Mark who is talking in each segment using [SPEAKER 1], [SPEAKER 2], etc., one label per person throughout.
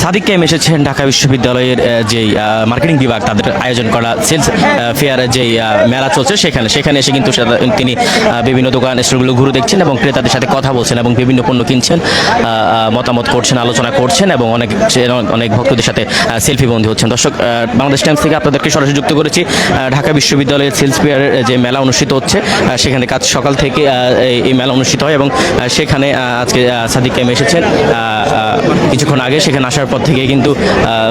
[SPEAKER 1] সাদিক কাইম এসেছেন ঢাকা বিশ্ববিদ্যালয়ের যেই মার্কেটিং বিভাগ তাদের আয়োজন করা সেলস ফেয়ারের যেই মেলা চলছে সেখানে এসে কিন্তু তিনি বিভিন্ন দোকান স্টলগুলো ঘুরে দেখছেন এবং ক্রেতাদের সাথে কথা বলছেন এবং বিভিন্ন পণ্য কিনছেন, মতামত করছেন, আলোচনা করছেন এবং অনেক ভক্তদের সাথে সেলফি বন্ধু হচ্ছেন। দর্শক, বাংলাদেশ টাইমস থেকে আপনাদেরকে সরাসরি যুক্ত করেছি ঢাকা বিশ্ববিদ্যালয়ের সেলস ফেয়ারের যে মেলা অনুষ্ঠিত হচ্ছে সেখানে কাজ সকাল থেকে এই মেলা অনুষ্ঠিত হয় এবং সেখানে আজকে সাদিক কাইম এসেছেন কিছুক্ষণ আগে। সেখানে আসার পর থেকে কিন্তু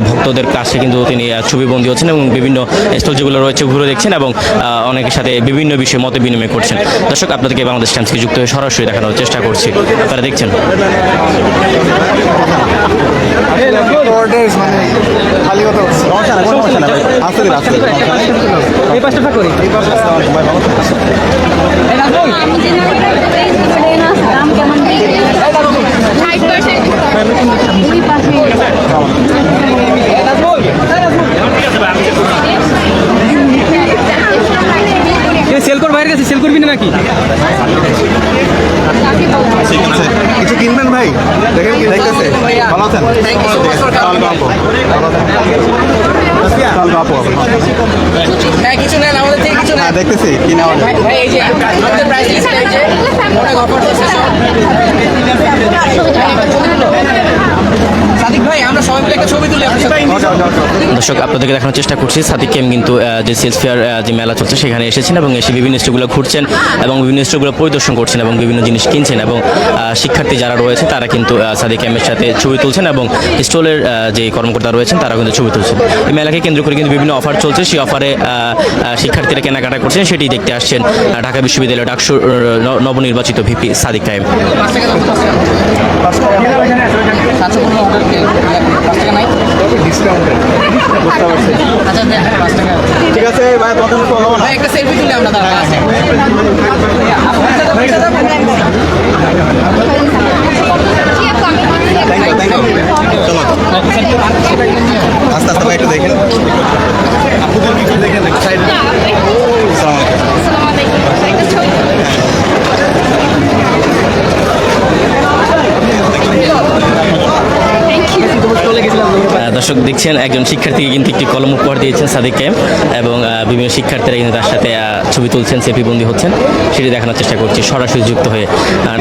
[SPEAKER 1] ভক্তদের কাছে কিন্তু তিনি ছবিবন্দী হচ্ছেন এবং বিভিন্ন স্টল যেগুলো রয়েছে ঘুরে দেখছেন এবং অনেকের সাথে বিভিন্ন বিষয়ে মত বিনিময় করছেন। দর্শক, আপনাদেরকে বাংলাদেশ টাইমসকে যুক্ত হয়ে সরাসরি দেখানোর চেষ্টা করছি, আপনারা দেখছেন।
[SPEAKER 2] সেল কর বাইরে গেছে, সেল করবি না নাকি?
[SPEAKER 3] কিছু কিনবেন ভাই? দেখেন কি দেখতেছে? ভালো আছেন?
[SPEAKER 2] কিছু নেন আমাদের থেকে, কিছু
[SPEAKER 3] হ্যাঁ দেখতেছি কিনা
[SPEAKER 2] এই যে আমাদের প্রাইস লিস্ট এই যে অনেক অফার আছে। সাদিক ভাই, আমরা সবাই মিলে একটা ছবি তুলি আপনার সাথে।
[SPEAKER 1] দর্শক, আপনাদেরকে দেখানোর চেষ্টা করছি সাদিক কাইম কিন্তু যে সেলস ফেয়ার যে মেলা চলছে সেখানে এসেছেন এবং এসে বিভিন্ন স্টলগুলো ঘুরছেন এবং বিভিন্ন স্টলগুলো পরিদর্শন করছেন এবং বিভিন্ন জিনিস কিনছেন এবং শিক্ষার্থী যারা রয়েছে তারা কিন্তু সাদিক কাইমের সাথে ছবি তুলছেন এবং স্টলের যে কর্মকর্তা রয়েছেন তারা কিন্তু ছবি তুলছেন। এই মেলাকে কেন্দ্র করে কিন্তু বিভিন্ন অফার চলছে, সেই অফারে শিক্ষার্থীরা কেনাকাটা করছেন, সেটি দেখতে আসছেন ঢাকা বিশ্ববিদ্যালয়ের ডাকসুর নবনির্বাচিত ভিপি সাদিক কাইম।
[SPEAKER 3] ঠিক আছে ভাই, কত
[SPEAKER 2] একটা সেলফি তুলি আমরা তার কাছে।
[SPEAKER 3] চলো আস্তে আস্তে ভাই একটু দেখেন, আপনাদের কিছু দেখেন সাইড।
[SPEAKER 1] দর্শক দেখছেন একজন শিক্ষার্থীকে কিন্তু একটি কলম উপহার দিয়েছেন সাদিক কাইম এবং বিভিন্ন শিক্ষার্থীরা কিন্তু তার সাথে ছবি তুলছেন, সেলফিবন্দি হচ্ছেন, সেটি দেখানোর চেষ্টা করছি সরাসরি যুক্ত হয়ে।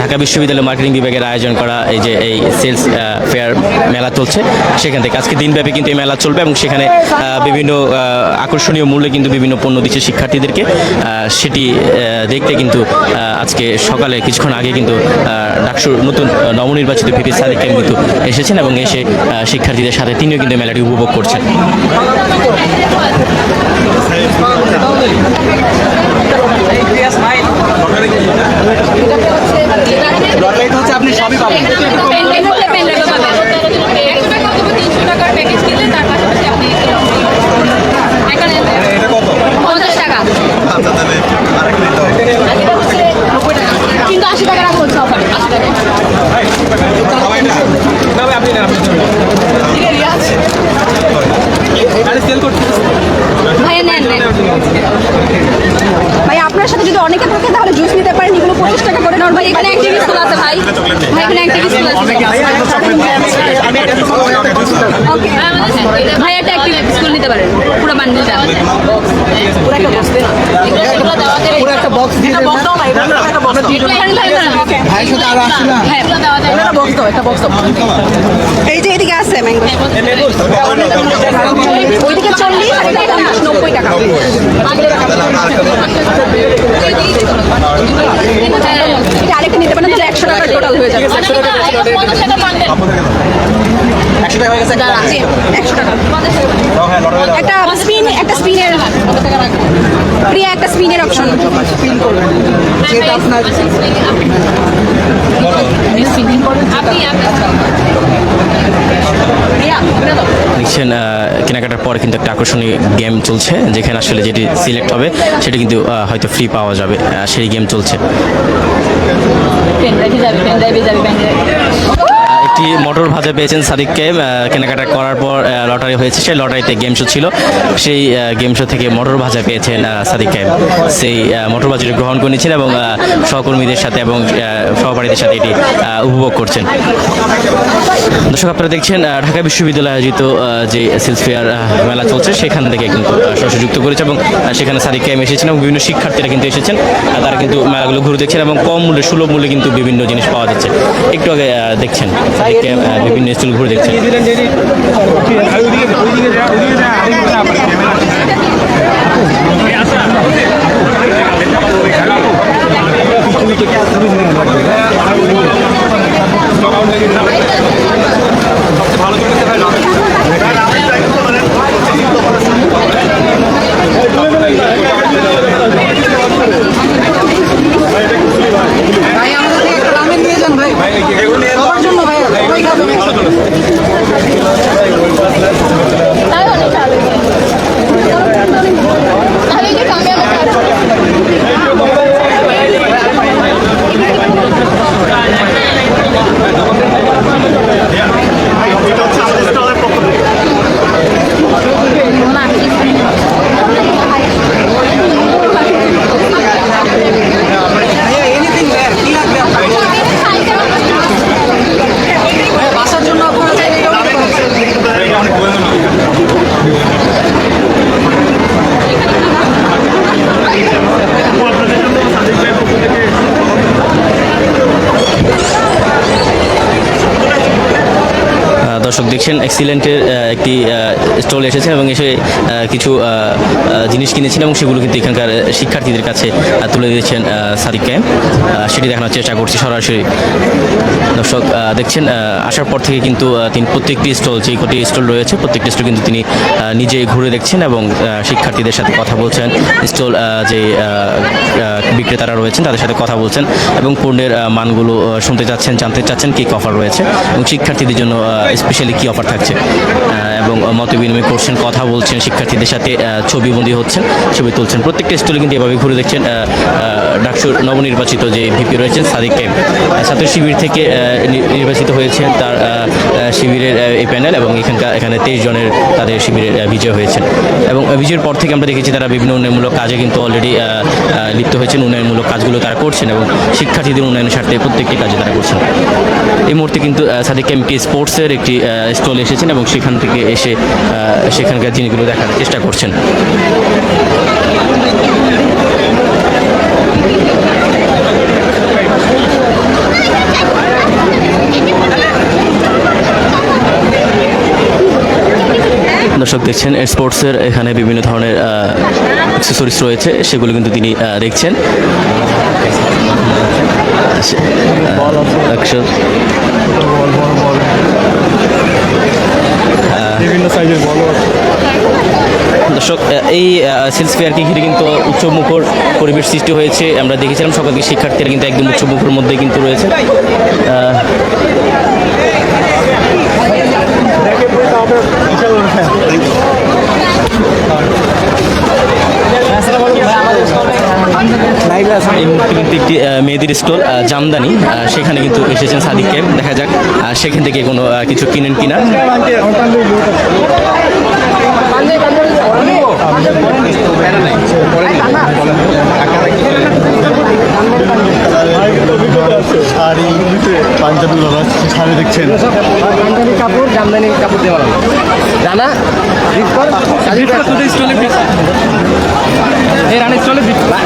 [SPEAKER 1] ঢাকা বিশ্ববিদ্যালয় মার্কেটিং বিভাগের আয়োজন করা এই যে এই সেলস ফেয়ার মেলা চলছে সেখান থেকে আজকে দিনব্যাপী কিন্তু এই মেলা চলবে এবং সেখানে বিভিন্ন আকর্ষণীয় মূল্যে কিন্তু বিভিন্ন পণ্য দিচ্ছে শিক্ষার্থীদেরকে। সেটি দেখতে কিন্তু আজকে সকালে কিছুক্ষণ আগে কিন্তু ডাকসুর নতুন নবনির্বাচিত ভিপি সাদিক কাইম কিন্তু এসেছেন এবং এসে শিক্ষার্থীদের সাথে তিনিও কিন্তু মেলাটি উপভোগ করছেন।
[SPEAKER 3] আপনি সবই পাবেন। এটা কত?
[SPEAKER 4] 50 টাকা,
[SPEAKER 3] আচ্ছা তাহলে আরেকটা নিতে হবে।
[SPEAKER 4] কিন্তু 80 টাকা রাখা হচ্ছে অফার। 80 টাকা
[SPEAKER 3] সবাই না
[SPEAKER 2] না ভাই, আপনি নেন, আপনি সেল করতে
[SPEAKER 4] ভাইয়া নেন নেন। ভাই আপনার সাথে যদি অনেকে থাকে তাহলে জুস নিতে পারেন, এগুলো 25 টাকা করে নেওয়ার। ভাই এখানে অ্যাক্টিভিটি স্কুল আছে ভাই, ভাই এখানে অ্যাক্টিভিটি স্কুল আছে। ওকে ভাই, একটা অ্যাক্টিভিটি স্কুল নিতে পারেন পুরো বান্ডিলটা।
[SPEAKER 2] পুরো একটা বক্স দিয়ে দেন।
[SPEAKER 4] ভাই সাথে আর আসছে না। হ্যাঁ, পুরো দেওয়া যায়।
[SPEAKER 2] একটা বক্স দাও, একটা বক্স দাও।
[SPEAKER 4] এই যে এদিকে আছে ম্যাঙ্গো, ওইদিকে 40 আর এটা 90 টাকা। এটা আরেকটা নিতে পারেন, তাহলে 100 টাকা টোটাল হয়ে যাবে।
[SPEAKER 2] 100 টাকা হয়ে গেছে।
[SPEAKER 4] 100 টাকা। একটা স্পিনের প্রিয়া, একটা স্পিনের অপশন।
[SPEAKER 2] যেটা আপনার
[SPEAKER 1] দেখছেন কেনাকাটার পরে কিন্তু একটা আকর্ষণীয় গেম চলছে যেখানে আসলে যেটি সিলেক্ট হবে সেটি কিন্তু হয়তো ফ্রি পাওয়া যাবে, সেই গেম চলছে। একটি মোটর ভাজা পেয়েছেন সাদিককে কেনাকাটা করার পর লটারি হয়েছে, সেই লটারিতে গেম শো ছিল, সেই গেম শো থেকে মোটর ভাজা পেয়েছেন সাদিককে। সেই মোটর ভাজাটি গ্রহণ করে নিয়েছেন এবং সহকর্মীদের সাথে এবং সহপাঠীদের সাথে এটি উপভোগ করছেন। দর্শক, আপনারা দেখছেন ঢাকা বিশ্ববিদ্যালয়ে আয়োজিত যে সেলস ফেয়ার মেলা চলছে সেখান থেকে কিন্তু সরাসরি যুক্ত করেছে এবং সেখানে সাদিক কায়েম এসেছেন এবং বিভিন্ন শিক্ষার্থীরা কিন্তু এসেছেন। তারা কিন্তু মেলাগুলো ঘুরে দেখছেন এবং কম মূল্যে সুলভ মূল্যে কিন্তু বিভিন্ন জিনিস পাওয়া যাচ্ছে। একটু আগে দেখছেন সাদিক কায়েম বিভিন্ন স্টল ঘুরে দেখছেন।
[SPEAKER 2] ভাই আমাদের থেকে একটা রামেন নিয়ে যান ভাই সবার জন্য ভাই সবাই খাবে ভাইয়া এনিথিং ভাইয়া কি লাগবে আপনার ভাইয়া বাসার জন্য আপনারা চাইলে এটাও নিতে পারেন।
[SPEAKER 1] দর্শক দেখছেন এক্সিলেন্টের একটি স্টল এসেছে এবং এসে কিছু জিনিস কিনেছেন এবং সেগুলো কিন্তু এখানকার শিক্ষার্থীদের কাছে তুলে দিয়েছেন সাদিক কায়েম। সেটি দেখানোর চেষ্টা করছি সরাসরি। দর্শক দেখছেন আসার পর থেকে কিন্তু তিনি প্রত্যেকটি স্টল, যে কটি স্টল রয়েছে প্রত্যেকটি স্টল কিন্তু তিনি নিজেই ঘুরে দেখছেন এবং শিক্ষার্থীদের সাথে কথা বলছেন। স্টল যে বিক্রেতারা রয়েছেন তাদের সাথে কথা বলছেন এবং পণ্যের মানগুলো শুনতে চাচ্ছেন, জানতে চাচ্ছেন কী অফার রয়েছে এবং শিক্ষার্থীদের জন্য স্পেশালি কী অফার থাকছে এবং মত বিনিময় করছেন, কথা বলছেন, শিক্ষার্থীদের সাথে ছবিবন্দী হচ্ছেন, ছবি তুলছেন। প্রত্যেকটা স্টলে কিন্তু এভাবে ঘুরে দেখছেন ডাকসুর নবনির্বাচিত যে ভিপি রয়েছেন সাদিক কায়েম। ছাত্র শিবির থেকে নির্বাচিত হয়েছেন তার শিবিরের এই প্যানেল এবং এখানে 23 জনের তাদের শিবিরের বিজয় হয়েছেন এবং বিজয়ের পর থেকে আমরা দেখেছি তারা বিভিন্ন উন্নয়নমূলক কাজে কিন্তু অলরেডি লিপ্ত হয়েছেন। উন্নয়নমূলক কাজগুলো তারা করছেন এবং শিক্ষার্থীদের উন্নয়নের স্বার্থে প্রত্যেকটি কাজে তারা করছেন। এই মুহূর্তে কিন্তু সাদিক কায়েম স্পোর্টসের একটি স্টল এসেছেন এবং সেখান থেকে এসে সেখানকার জিনিসগুলো দেখার চেষ্টা করছেন। দর্শক দেখছেন স্পোর্টসের এখানে বিভিন্ন ধরনের অ্যাক্সেসরিজ রয়েছে, সেগুলো কিন্তু তিনি দেখছেন।
[SPEAKER 3] বিভিন্ন সাইজের বল
[SPEAKER 1] দর্শক এই সেলস ফেয়ারকে ঘিরে কিন্তু উৎসবমুখর পরিবেশ সৃষ্টি হয়েছে। আমরা দেখেছিলাম সকাল থেকে শিক্ষার্থীরা কিন্তু একদম উৎসবমুখর মধ্যে কিন্তু রয়েছে। এই মুহূর্তে কিন্তু একটি মেয়েদের স্টল জামদানি, সেখানে কিন্তু এসেছেন সাদিক কায়েম। দেখা যাক সেখান থেকে কোনো কিছু কিনেন কিনা।
[SPEAKER 3] শাড়ি পাঞ্জাবি বাবা শাড়ি দেখছেন,
[SPEAKER 2] পাঞ্জাবি কাপড় জামদানি কাপড় দিয়ে বানানো জানা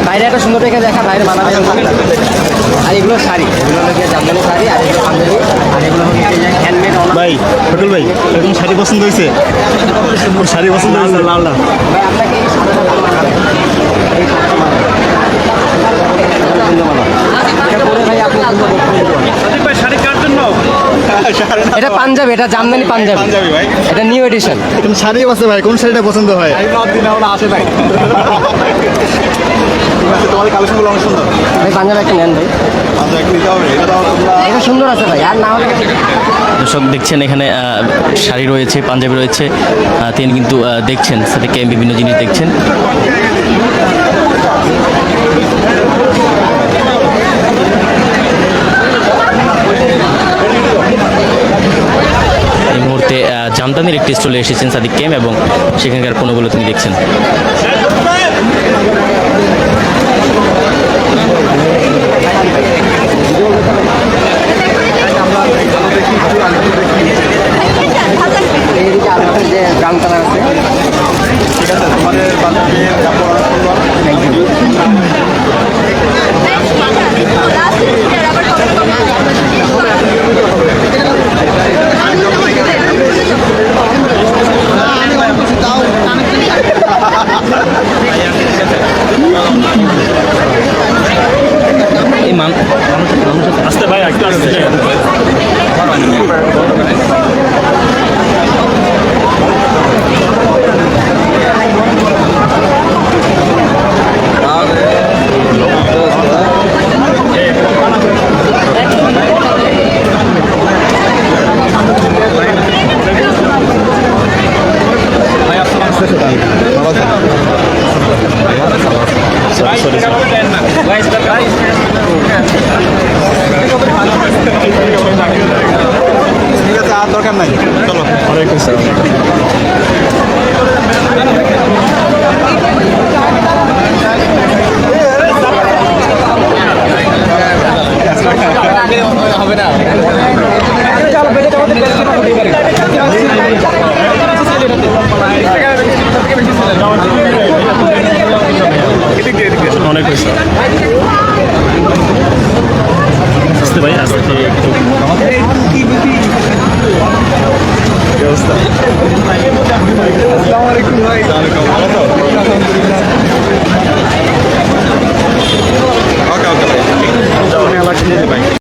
[SPEAKER 2] বাইরে একটা সুন্দর দেখে দেখা বাইরে বানাবে। আর এগুলো শাড়ি, এগুলো হচ্ছে জামদানি শাড়ি, আর এগুলো পাঞ্জাবি, আর এগুলো হচ্ছে হ্যান্ডমেড।
[SPEAKER 3] ভাই ফটুল ভাই এরকম শাড়ি পছন্দ হয়েছে? শাড়ি পছন্দ হয়েছে লাল লাল
[SPEAKER 2] ভাই আপনাকে এই শাড়িটা পরে ভাই আপনি এটা পাঞ্জাবি, এটা জামদানি পাঞ্জাবি,
[SPEAKER 3] পাঞ্জাবি ভাই,
[SPEAKER 2] এটা নিউ এডিশন।
[SPEAKER 3] এরকম শাড়ি আছে ভাই, কোন শাড়িটা পছন্দ হয়?
[SPEAKER 2] আসে ভাই
[SPEAKER 3] তোমার কালেকশনগুলো অনেক সুন্দর
[SPEAKER 2] ভাই, পাঞ্জাবি একটা নেন ভাই, এটা সুন্দর আছে ভাই। আর না হলে
[SPEAKER 1] দর্শক দেখছেন এখানে শাড়ি রয়েছে, পাঞ্জাবি রয়েছে, তিনি কিন্তু দেখছেন সাদিক কায়েম বিভিন্ন জিনিস দেখছেন। মুহূর্তে জামদানির একটি স্টলে এসেছেন সাদিক কেম এবং সেখানকার পণ্যগুলো তিনি দেখছেন।
[SPEAKER 2] এইদিকে আরো একটা যে ব্রাউন কালার আছে
[SPEAKER 3] ঠিক আছে তোমাদের বাচ্চাকে কাপড়
[SPEAKER 1] এই
[SPEAKER 5] আসতে ভাই একটু আসতে
[SPEAKER 3] ঠিক আছে আর দরকার নাই চলো
[SPEAKER 5] ওয়ালাইকুম আসসালাম।
[SPEAKER 2] হবে না
[SPEAKER 5] অনেক হয়েছে আসতে ভাই আসতে
[SPEAKER 3] আসসালামু আলাইকুম ভাই ওকে ওকে ভাই